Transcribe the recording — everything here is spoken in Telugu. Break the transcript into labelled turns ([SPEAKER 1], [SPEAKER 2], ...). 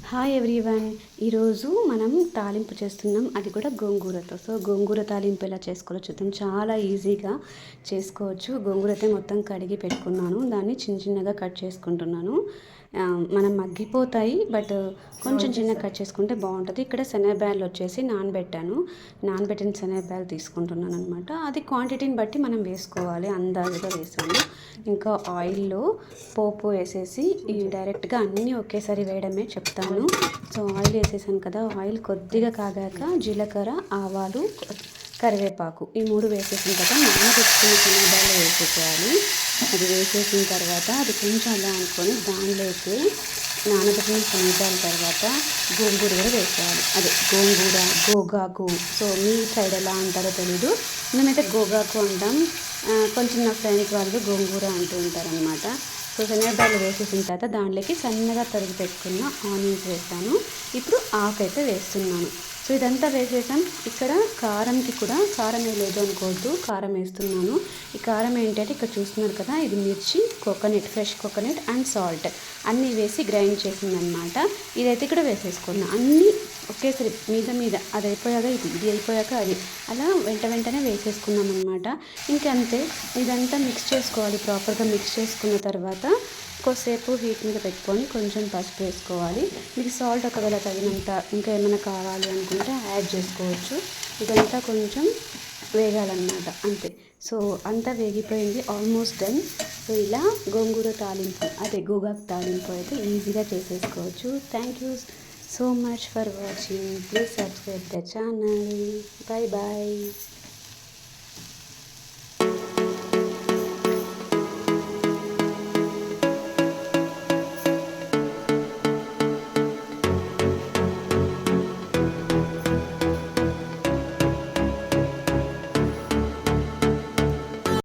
[SPEAKER 1] Hi everyone. ఈరోజు మనం తాలింపు చేస్తున్నాం, అది కూడా గోంగూరతో. సో గోంగూర తాలింపు ఎలా చేసుకోవాలో చూద్దాం. చాలా ఈజీగా చేసుకోవచ్చు. గోంగూర అయితే మొత్తం కడిగి పెట్టుకున్నాను, దాన్ని చిన్న చిన్నగా కట్ చేసుకుంటున్నాను. మనం మగ్గిపోతాయి, బట్ కొంచెం చిన్నగా కట్ చేసుకుంటే బాగుంటుంది. ఇక్కడ శనగబ్యాలు వచ్చేసి నానబెట్టిన శనగబ్యాలు తీసుకుంటున్నాను అనమాట. అది క్వాంటిటీని బట్టి మనం వేసుకోవాలి, అందాజుగా వేసాను. ఇంకా ఆయిల్లో పోపు వేసేసి డైరెక్ట్గా అన్నీ ఒకేసారి వేయడమే చెప్తాను. సో ఆయిల్ వేసేసాను కదా, ఆయిల్ కొద్దిగా కాగాక జీలకర్ర, ఆవాలు, కరివేపాకు ఈ మూడు వేసేసిన తర్వాత నానబెట్టుకున్న శనగబ్యాలు వేసేసేయాలి. అది వేసేసిన తర్వాత అది కొంచెం అలా అనుకొని దానిలోకి నానబెట్టిన శనగబ్యాల తర్వాత గోంగూర కూడా వేసేయాలి. అదే గోంగూర, గోగాకు. సో మీ సైడ్ ఎలా అంటారో తెలీదు, మేమైతే గోగాకు అంటాం. కొంచెం నా ఫ్రెండ్స్ వాళ్ళు గోంగూర అంటూ ఉంటారనమాట. సో శనగబ్యాలు వేసేసిన తర్వాత దాంట్లోకి సన్నగా తరిగి పెట్టుకున్న ఆనియన్స్ వేస్తాను. ఇప్పుడు ఆకైతే వేస్తున్నాను. సో ఇదంతా వేసేసాం. ఇక్కడ కారంకి కూడా కారం వేయలేదు అనుకోవద్దు, కారం వేస్తున్నాను. ఈ కారం ఏంటంటే ఇక్కడ చూస్తున్నారు కదా, ఇది మిర్చి, coconut, fresh coconut and salt అన్నీ వేసి గ్రైండ్ చేసిందనమాట. ఇదైతే ఇక్కడ వేసేసుకున్నాను. అన్నీ ఒకేసారి మీద అది అయిపోయాక ఇది అయిపోయాక అది అలా వెంటనే వేసేసుకున్నాం అనమాట. ఇంకంతే, ఇదంతా మిక్స్ చేసుకోవాలి. ప్రాపర్గా మిక్స్ చేసుకున్న తర్వాత కొద్దిసేపు హీట్ మీద పెట్టుకొని కొంచెం పసుపు వేసుకోవాలి. మీకు సాల్ట్ ఒకవేళ తగినంత ఇంకా ఏమైనా కావాలి అనుకుంటే యాడ్ చేసుకోవచ్చు. ఇదంతా కొంచెం వేగాలన్నమాట, అంతే. సో అంతా వేగిపోయింది, ఆల్మోస్ట్ డన్. సో ఇలా గోంగూర తాలింపు, అదే గోగాకు తాలింపు అయితే ఈజీగా చేసేసుకోవచ్చు. Thank you so much for watching. Please subscribe the channel. Bye bye.